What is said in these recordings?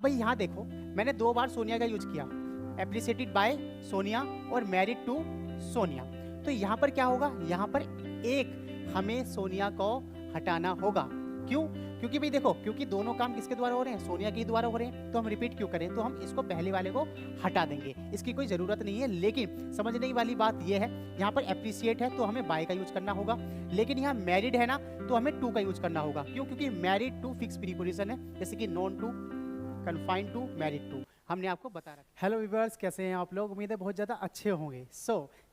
भाई यहाँ देखो, मैंने 2 बार सोनिया का यूज किया, एप्रिसिएटेड बाय सोनिया और मैरिड टू सोनिया। तो यहाँ पर क्या होगा, यहाँ पर एक हमें सोनिया को हटाना होगा। क्यों? क्योंकि भाई देखो, क्योंकि दोनों काम किसके द्वारा हो रहे हैं, सोनिया के द्वारा हो रहे हैं, तो हम रिपीट क्यों करें, तो हम इसको पहले वाले को हटा देंगे, इसकी कोई जरूरत नहीं है। लेकिन समझने वाली बात यह है, यहाँ पर एप्रिसिएट है तो हमें बाय का यूज करना होगा, लेकिन यहाँ मैरिड है ना तो हमें टू का यूज करना होगा। क्यों? क्योंकि मैरिड टू फिक्स प्रीपोजिशन है, जैसे कि known to, confined to, married to, हमने आपको बता रखा। हेलो व्यूअर्स, कैसे हैं आप लोग? उम्मीद है बहुत ज़्यादा अच्छे होंगे।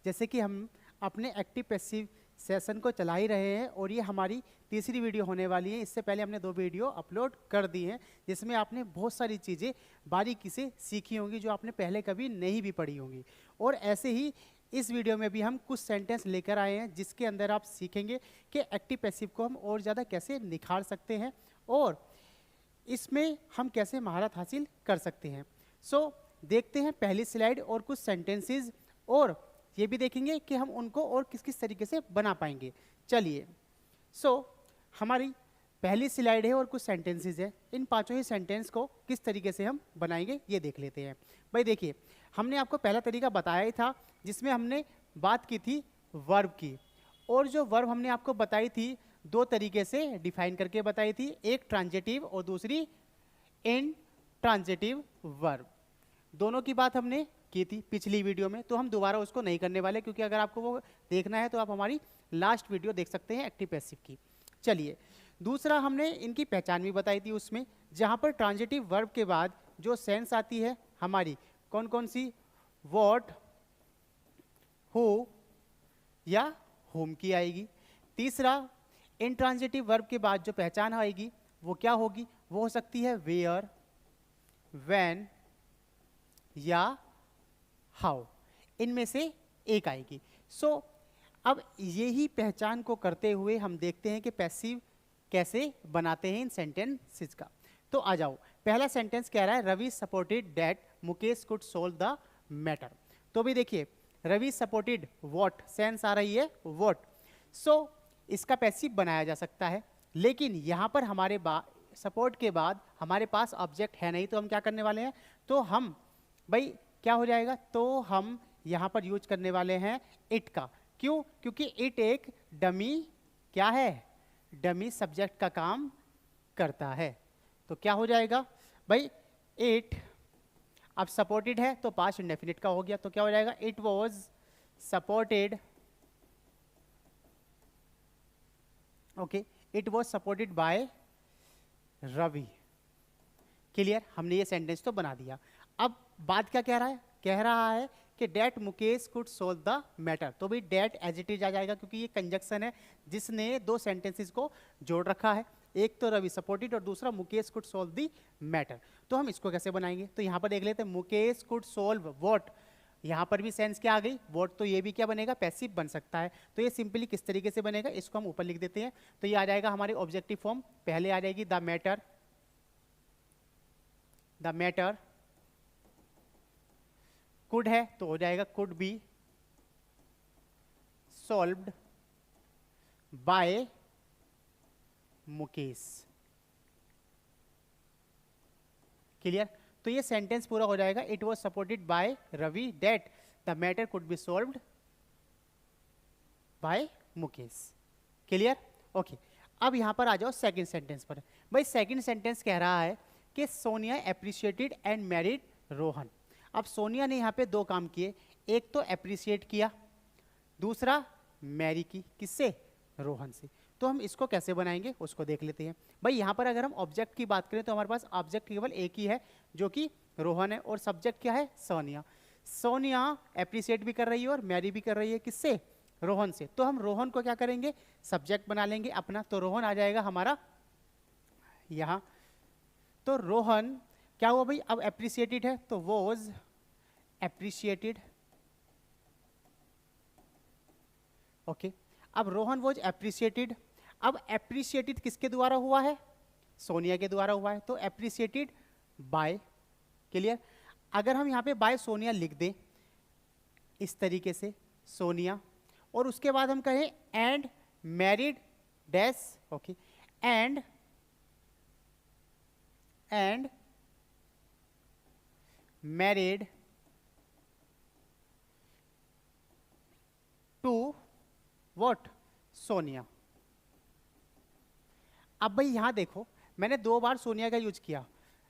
जैसे कि हम अपने एक्टिव पैसिव सेशन को चला ही रहे हैं और ये हमारी तीसरी वीडियो होने वाली है। इससे पहले हमने 2 वीडियो अपलोड कर दी हैं, जिसमें आपने बहुत सारी चीज़ें बारीकी से सीखी होंगी जो आपने पहले कभी नहीं भी पढ़ी होंगी। और ऐसे ही इस वीडियो में भी हम कुछ सेंटेंस लेकर आए हैं, जिसके अंदर आप सीखेंगे कि एक्टिव पैसिव को हम और ज़्यादा कैसे निखार सकते हैं और इसमें हम कैसे महारत हासिल कर सकते हैं। देखते हैं पहली स्लाइड और कुछ सेंटेंसेस, और ये भी देखेंगे कि हम उनको और किस किस तरीके से बना पाएंगे। चलिए, हमारी पहली स्लाइड है और कुछ सेंटेंसेस है। इन 5 ही सेंटेंस को किस तरीके से हम बनाएंगे ये देख लेते हैं। भाई देखिए, हमने आपको पहला तरीका बताया ही था, जिसमें हमने बात की थी वर्ब की, और जो वर्ब हमने आपको बताई थी 2 तरीके से डिफाइन करके बताई थी, एक ट्रांजिटिव और दूसरी इनट्रांजिटिव वर्ब। दोनों की बात हमने की थी पिछली वीडियो में, तो हम दोबारा उसको नहीं करने वाले, क्योंकि अगर आपको वो देखना है तो आप हमारी लास्ट वीडियो देख सकते हैं एक्टिव पैसिव की। चलिए, दूसरा हमने इनकी पहचान भी बताई थी उसमें, जहाँ पर ट्रांजिटिव वर्ब के बाद जो सेंस आती है हमारी कौन कौन सी, व्हाट, हु या होम की आएगी। तीसरा, इनट्रांजिटिव वर्ब के बाद जो पहचान आएगी वो क्या होगी, वो हो सकती है वेयर, व्हेन या हाउ, इनमें से एक आएगी। अब यही पहचान को करते हुए हम देखते हैं कि पैसिव कैसे बनाते हैं इन सेंटेंसेस का। तो आ जाओ, पहला सेंटेंस कह रहा है Ravi supported that Mukesh could solve the matter. तो भी देखिए, रवि सपोर्टेड व्हाट, सेंस आ रही है व्हाट, इसका पैसिव बनाया जा सकता है। लेकिन यहाँ पर हमारे सपोर्ट के बाद हमारे पास ऑब्जेक्ट है नहीं, तो हम क्या करने वाले हैं, तो हम भाई क्या हो जाएगा, तो हम यहाँ पर यूज करने वाले हैं इट का। क्यों? क्योंकि इट एक डमी क्या है, डमी सब्जेक्ट का काम करता है। तो क्या हो जाएगा भाई, इट, अब सपोर्टेड है तो पास्ट इंडेफिनिट का हो गया, तो क्या हो जाएगा, it was supported, okay, it was supported by Ravi. Clear? हमने ये सेंटेंस तो बना दिया। अब बात क्या कह रहा है, कह रहा है कि that Mukesh could solve the matter. तो भाई डेट एज इट इज आ जाएगा, क्योंकि ये कंजक्शन है जिसने 2 सेंटेंसेस को जोड़ रखा है, एक तो रवि सपोर्टेड और दूसरा Mukesh could solve the matter. तो हम इसको कैसे बनाएंगे, तो यहाँ पर देख लेते हैं, मुकेश कुड सोल्व व्हाट, यहाँ पर भी सेंस क्या आ गई व्हाट, तो ये भी क्या बनेगा, पैसिव बन सकता है। तो ये सिंपली किस तरीके से बनेगा, इसको हम ऊपर लिख देते हैं। तो ये आ जाएगा हमारे ऑब्जेक्टिव फॉर्म, पहले आ जाएगी the matter, the matter could है तो हो जाएगा could be solved by Mukesh. Clear? तो ये सेंटेंस पूरा हो जाएगा, it was supported by Ravi that the matter could be solved by Mukesh. Clear? Okay, अब यहां पर आ जाओ सेकंड सेंटेंस पर। भाई सेकंड सेंटेंस कह रहा है कि Sonia appreciated and married Rohan. अब सोनिया ने यहाँ पे 2 काम किए, एक तो एप्रिशिएट किया, दूसरा मैरी की, किससे, रोहन से। तो हम इसको कैसे बनाएंगे उसको देख लेते हैं। भाई यहाँ पर अगर हम ऑब्जेक्ट की बात करें तो हमारे पास ऑब्जेक्ट केवल एक ही है, जो कि रोहन है, और सब्जेक्ट क्या है, सोनिया। सोनिया एप्रिशिएट भी कर रही है और मैरी भी कर रही है, किससे, रोहन से। तो हम रोहन को क्या करेंगे, सब्जेक्ट बना लेंगे अपना, तो रोहन आ जाएगा हमारा यहाँ। तो रोहन क्या हुआ भाई, अब एप्रिशिएटेड है तो वॉज एप्रिशिएटेड, ओके। अब रोहन वॉज एप्रिशिएटेड, अब एप्रिशिएटेड किसके द्वारा हुआ है, सोनिया के द्वारा हुआ है, तो एप्रिशिएटेड बाय। क्लियर? अगर हम यहाँ पे बाय सोनिया लिख दें इस तरीके से, सोनिया, और उसके बाद हम कहें and married dash, okay, and married to what Sonia. अब भाई यहां देखो, मैंने 2 बार सोनिया का यूज किया,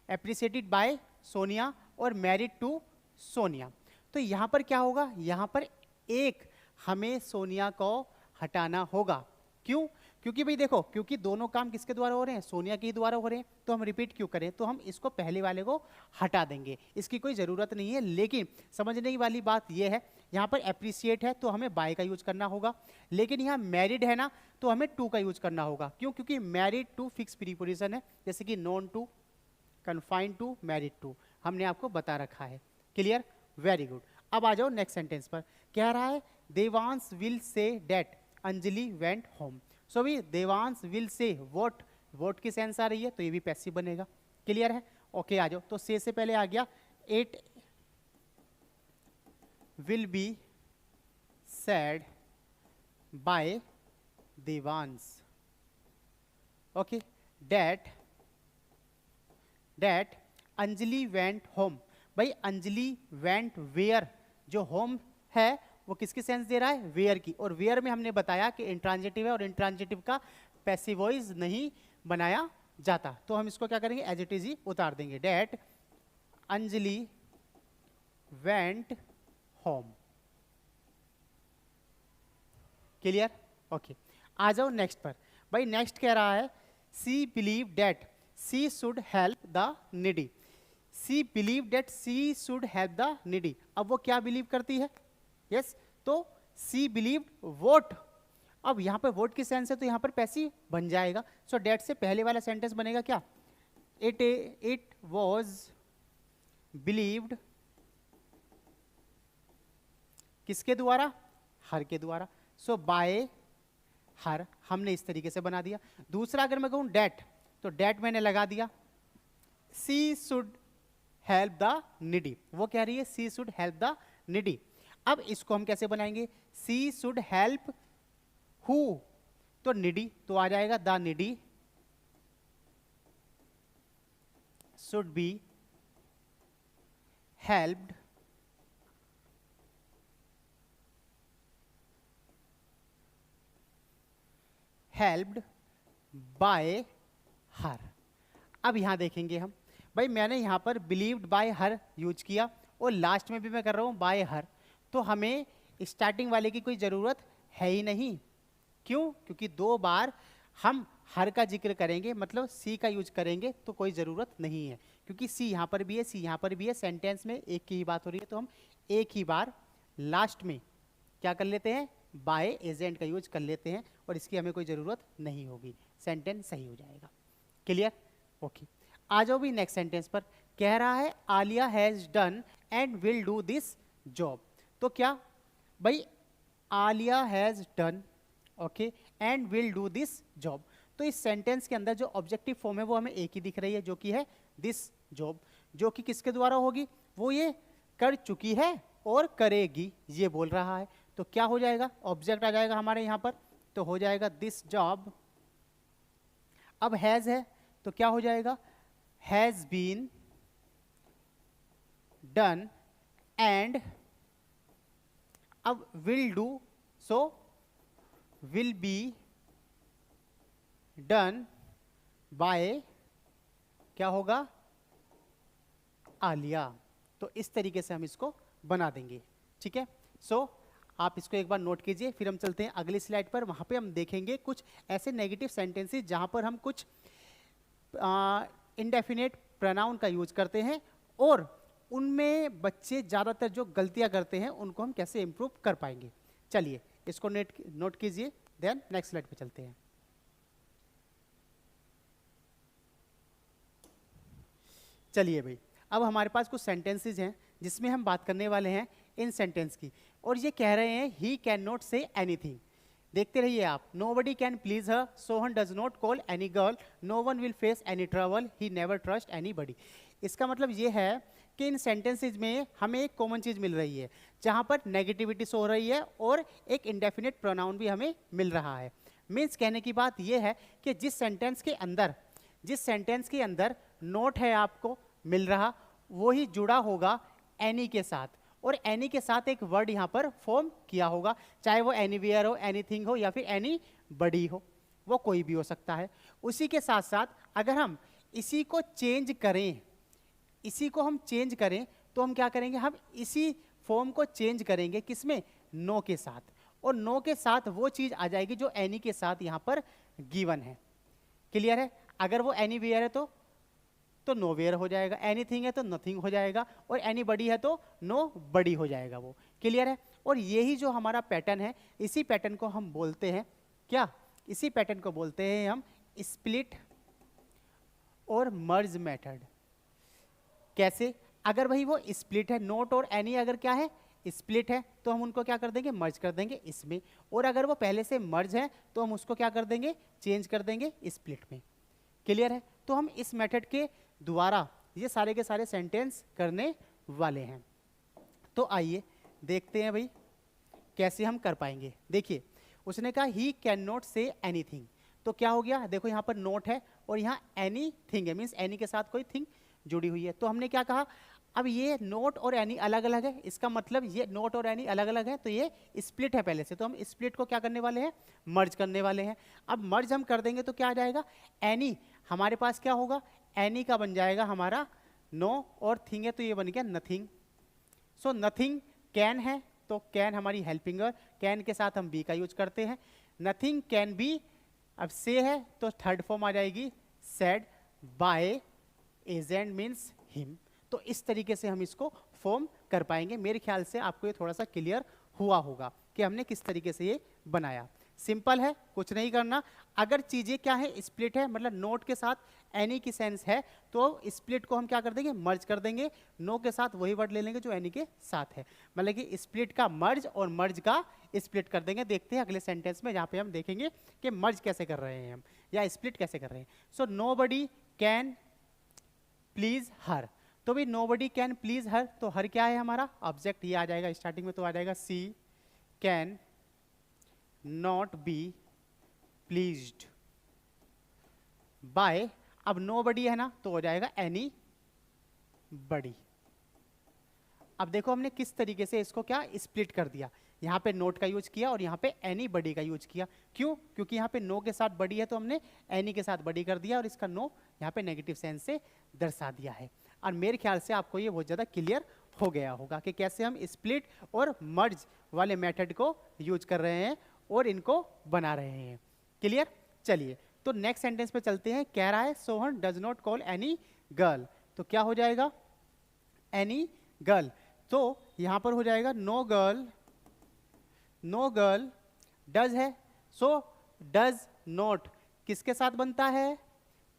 एप्रिसिएटेड बाय सोनिया और मैरिड टू सोनिया। तो यहां पर क्या होगा, यहां पर एक हमें सोनिया को हटाना होगा। क्यों? क्योंकि भाई देखो, क्योंकि दोनों काम किसके द्वारा हो रहे हैं, सोनिया के ही द्वारा हो रहे हैं, तो हम रिपीट क्यों करें, तो हम इसको पहले वाले को हटा देंगे, इसकी कोई जरूरत नहीं है। लेकिन समझने वाली बात यह है, यहाँ पर एप्रिसिएट है तो हमें बाय का यूज करना होगा, लेकिन यहाँ मैरिड है ना, तो हमें टू का यूज करना होगा। क्यों? क्योंकि मैरिड टू फिक्स प्रीपोजिशन है, जैसे कि known to, confined to, married to, हमने आपको बता रखा है। क्लियर? Very good. अब आ जाओ नेक्स्ट सेंटेंस पर। कह रहा है Devansh will say that Anjali went home. So भी Devansh will say what, what की सेंस आ रही है तो ये भी पैसिव बनेगा। क्लियर है? ओके आ जाओ। तो से पहले आ गया it will be said by Devansh. Okay, that Anjali went home. भाई अंजलि वेंट वेयर, जो होम है वो किसकी सेंस दे रहा है, वेयर की। और वेयर में हमने बताया कि इंट्रांजिटिव है और इंट्रांजिटिव का पैसिव वॉइस नहीं बनाया जाता, तो हम इसको क्या करेंगे, एज इट इज ही उतार देंगे। That Anjali went home. Clear? Okay, आ जाओ नेक्स्ट पर। भाई नेक्स्ट कह रहा है she believe that she should help the needy. She believe that she should help the needy. अब वो क्या बिलीव करती है, यस तो सी बिलीव वोट। अब यहां पर वोट की सेंस है तो यहां पर पैसिव बन जाएगा। सो डेट से पहले वाला सेंटेंस बनेगा क्या, इट वॉज बिलीव्ड, किसके द्वारा, हर के द्वारा। सो बाय हर, हमने इस तरीके से बना दिया। दूसरा अगर मैं कहूं डेट, तो डेट मैंने लगा दिया, सी शुड हेल्प द नीडी, वो कह रही है सी शुड हेल्प द नीडी। अब इसको हम कैसे बनाएंगे, सी शुड हेल्प हु, तो नीडी तो आ जाएगा the needy should be helped bye हर। अब यहां देखेंगे हम, भाई मैंने यहां पर बिलीव्ड बाय हर यूज किया और लास्ट में भी मैं कर रहा हूं बाय हर, तो हमें स्टार्टिंग वाले की कोई ज़रूरत है ही नहीं। क्यों? क्योंकि 2 बार हम हर का जिक्र करेंगे, मतलब सी का यूज करेंगे, तो कोई ज़रूरत नहीं है, क्योंकि सी यहाँ पर भी है, सी यहाँ पर भी है, सेंटेंस में एक की ही बात हो रही है, तो हम एक ही बार लास्ट में क्या कर लेते हैं, बाय एजेंट का यूज कर लेते हैं, और इसकी हमें कोई ज़रूरत नहीं होगी, सेंटेंस सही हो जाएगा। क्लियर? ओके, आ जाओ भी नेक्स्ट सेंटेंस पर। कह रहा है Alia has done and will do this job. तो क्या भाई, Alia has done okay and will do this job, तो इस सेंटेंस के अंदर जो ऑब्जेक्टिव फॉर्म है वो हमें एक ही दिख रही है, जो कि है दिस जॉब, जो कि किसके द्वारा होगी, वो ये कर चुकी है और करेगी, ये बोल रहा है। तो क्या हो जाएगा, ऑब्जेक्ट आ जाएगा हमारे यहाँ पर, तो हो जाएगा दिस जॉब। अब हैज़ है तो क्या हो जाएगा, हैज़ बीन डन एंड, अब will do, so will be done by, क्या होगा, आलिया। तो इस तरीके से हम इसको बना देंगे। ठीक है, सो आप इसको एक बार नोट कीजिए, फिर हम चलते हैं अगली स्लाइड पर। वहां पे हम देखेंगे कुछ ऐसे नेगेटिव सेंटेंसेस जहां पर हम कुछ इंडेफिनेट प्रोनाउन का यूज करते हैं, और उनमें बच्चे ज़्यादातर जो गलतियां करते हैं उनको हम कैसे इम्प्रूव कर पाएंगे। चलिए इसको नोट कीजिए, देन नेक्स्ट स्लाइड पे चलते हैं। चलिए भाई, अब हमारे पास कुछ सेंटेंसेस हैं जिसमें हम बात करने वाले हैं इन सेंटेंस की, और ये कह रहे हैं he can not say anything. देखते रहिए आप। Nobody can please her, Sohan does not call any girl, no one will face any trouble, he never trust anybody. इसका मतलब ये है कि इन सेंटेंसेज में हमें एक कॉमन चीज मिल रही है, जहां पर नेगेटिविटी सो रही है और एक इंडेफिनिट प्रोनाउन भी हमें मिल रहा है। मीन्स कहने की बात यह है कि जिस सेंटेंस के अंदर नोट है आपको मिल रहा, वो ही जुड़ा होगा एनी के साथ, और एनी के साथ एक वर्ड यहाँ पर फॉर्म किया होगा, चाहे वो एनीवेयर हो, एनीथिंग हो, या फिर एनी बडी हो, वो कोई भी हो सकता है। उसी के साथ साथ अगर हम इसी को चेंज करें, इसी को हम चेंज करें, तो हम क्या करेंगे, हम इसी फॉर्म को चेंज करेंगे किसमें, नो के साथ, और नो के साथ वो चीज आ जाएगी जो एनी के साथ यहाँ पर गिवन है। क्लियर है? अगर वो एनीवेयर है तो नोवेयर हो जाएगा, एनीथिंग है तो नथिंग हो जाएगा, और एनी बडी है तो नो बडी हो जाएगा वो। क्लियर है? और यही जो हमारा पैटर्न है, इसी पैटर्न को हम बोलते हैं क्या, इसी पैटर्न को बोलते हैं हम स्प्लिट और मर्ज मेथड। कैसे? अगर भाई वो स्प्लिट है, नोट और एनी अगर क्या है, स्प्लिट है, तो हम उनको क्या कर देंगे, मर्ज कर देंगे इसमें, और अगर वो पहले से मर्ज है तो हम उसको क्या कर देंगे, चेंज कर देंगे स्प्लिट में। क्लियर है? तो हम इस मेथड के द्वारा ये सारे के सारे सेंटेंस करने वाले हैं। तो आइए देखते हैं भाई कैसे हम कर पाएंगे। देखिए उसने कहा ही कैन नॉट से एनीथिंग, तो क्या हो गया, देखो यहाँ पर नोट है और यहाँ एनी थिंग है, मीन्स एनी के साथ कोई थिंग जुड़ी हुई है। तो हमने क्या कहा, अब ये नोट और एनी अलग अलग है, इसका मतलब ये नोट और एनी अलग अलग है, तो ये स्प्लिट है पहले से, तो हम स्प्लिट को क्या करने वाले हैं, मर्ज करने वाले हैं। अब मर्ज हम कर देंगे तो क्या आ जाएगा, एनी हमारे पास क्या होगा, एनी का बन जाएगा हमारा नो, और थिंग है तो ये बन गया नथिंग। सो नथिंग कैन है तो कैन हमारी हेल्पिंग वर्ब, कैन के साथ हम बी का यूज करते हैं। नथिंग कैन बी, अब से है तो थर्ड फॉर्म आ जाएगी said by agent means him. तो इस तरीके से हम इसको फॉर्म कर पाएंगे। मेरे ख्याल से आपको ये थोड़ा सा क्लियर हुआ होगा कि हमने किस तरीके से ये बनाया। सिंपल है, कुछ नहीं करना। अगर चीजें क्या है, स्प्लिट है, मतलब नोट के साथ एनी की सेंस है, तो स्प्लिट को हम क्या कर देंगे, मर्ज कर देंगे। नो के साथ वही वर्ड ले लेंगे जो एनी के साथ है, मतलब कि स्प्लिट का मर्ज और मर्ज का स्प्लिट कर देंगे। देखते हैं अगले सेंटेंस में, जहाँ पे हम देखेंगे कि मर्ज कैसे कर रहे हैं हम, या स्प्लिट कैसे कर रहे हैं। सो नोबडी कैन प्लीज हर, तो भाई नोबडी कैन प्लीज हर, तो हर क्या है हमारा ऑब्जेक्ट, ये आ जाएगा स्टार्टिंग में, तो आ जाएगा she can not be pleased by, अब नोबडी है ना तो हो जाएगा एनी बडी। अब देखो हमने किस तरीके से इसको क्या स्प्लिट कर दिया, यहाँ पे नोट का यूज किया और यहाँ पे एनी बडी का यूज किया। क्यों? क्योंकि यहाँ पे नो के साथ बडी है तो हमने एनी के साथ बडी कर दिया, और इसका नो यहाँ पे नेगेटिव सेंस से दर्शा दिया है। और मेरे ख्याल से आपको ये बहुत ज़्यादा क्लियर हो गया होगा कि कैसे हम स्प्लिट और मर्ज वाले मेथड को यूज कर रहे हैं और इनको बना रहे हैं। क्लियर? चलिए तो नेक्स्ट सेंटेंस पे चलते हैं। कह रहा है Sohan does not call any girl, तो क्या हो जाएगा, एनी गर्ल। तो यहां पर हो जाएगा no girl, no girl does है, सो डज नॉट किसके साथ बनता है,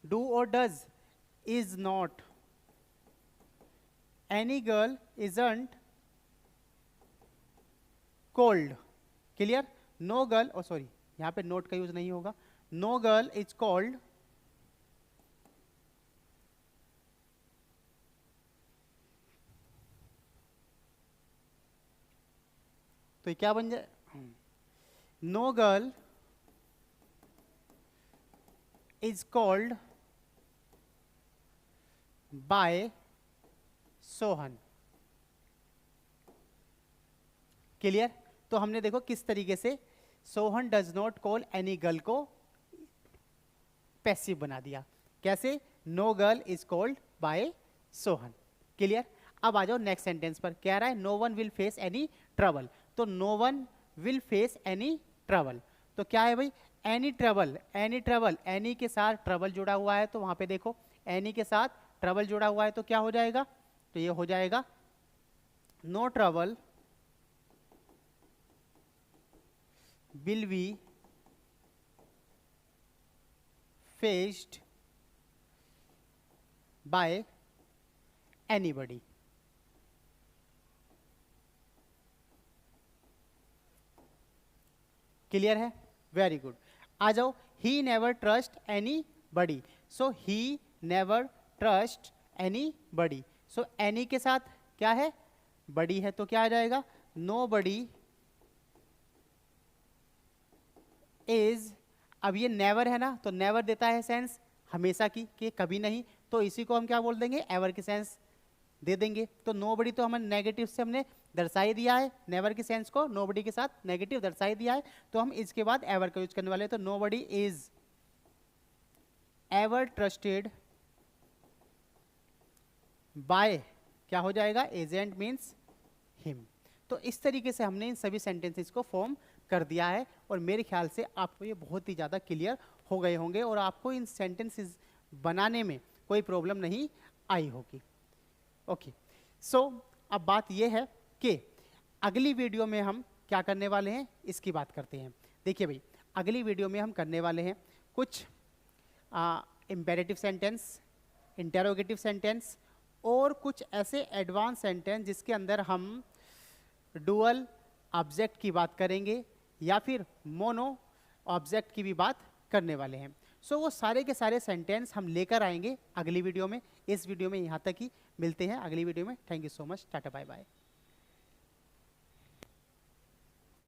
डू और does, is not, any girl isn't cold. Clear? No girl, oh sorry यहां पे नोट का यूज नहीं होगा, नो गर्ल इज कॉल्ड तो ये क्या बन जाए, no girl is called by Sohan. Clear? तो हमने देखो किस तरीके से Sohan does not call any girl को पैसिव बना दिया। कैसे? No girl is called by Sohan. Clear? अब आ जाओ नेक्स्ट सेंटेंस पर। कह रहा है no one will face any trouble, तो no one will face any trouble, तो क्या है भाई, any trouble, any trouble, any के साथ ट्रबल जुड़ा हुआ है, तो वहां पे देखो एनी के साथ ट्रबल जुड़ा हुआ है, तो क्या हो जाएगा, तो ये हो जाएगा no trouble will be faced by anybody। Clear है? Very good. आ जाओ, he never trust anybody, so he never trust anybody, so any के साथ क्या है, बडी है, तो क्या आ जाएगा, नो बडी इज, अब ये नेवर है ना, तो नेवर देता है सेंस हमेशा की, कि कभी नहीं, तो इसी को हम क्या बोल देंगे, एवर की सेंस दे देंगे। तो नोबडी तो हमें नेगेटिव से हमने दर्शा ही दिया है, नेवर की सेंस को नोबडी के साथ नेगेटिव दर्शा ही दिया है, तो हम इसके बाद एवर का यूज करने वाले हैं। तो nobody is ever trusted bye, क्या हो जाएगा, एजेंट मीन्स हिम। तो इस तरीके से हमने इन सभी सेंटेंसेस को फॉर्म कर दिया है और मेरे ख्याल से आपको ये बहुत ही ज़्यादा क्लियर हो गए होंगे और आपको इन सेंटेंसेस बनाने में कोई प्रॉब्लम नहीं आई होगी। ओके, सो अब बात ये है कि अगली वीडियो में हम क्या करने वाले हैं, इसकी बात करते हैं। देखिए भाई, अगली वीडियो में हम करने वाले हैं कुछ इम्पेरेटिव सेंटेंस, इंटेरोगेटिव सेंटेंस और कुछ ऐसे एडवांस सेंटेंस जिसके अंदर हम डुअल ऑब्जेक्ट की बात करेंगे या फिर मोनो ऑब्जेक्ट की भी बात करने वाले हैं। सो वो सारे के सारे सेंटेंस हम लेकर आएंगे अगली वीडियो में। इस वीडियो में यहाँ तक ही, मिलते हैं अगली वीडियो में। Thank you so much, tata bye bye.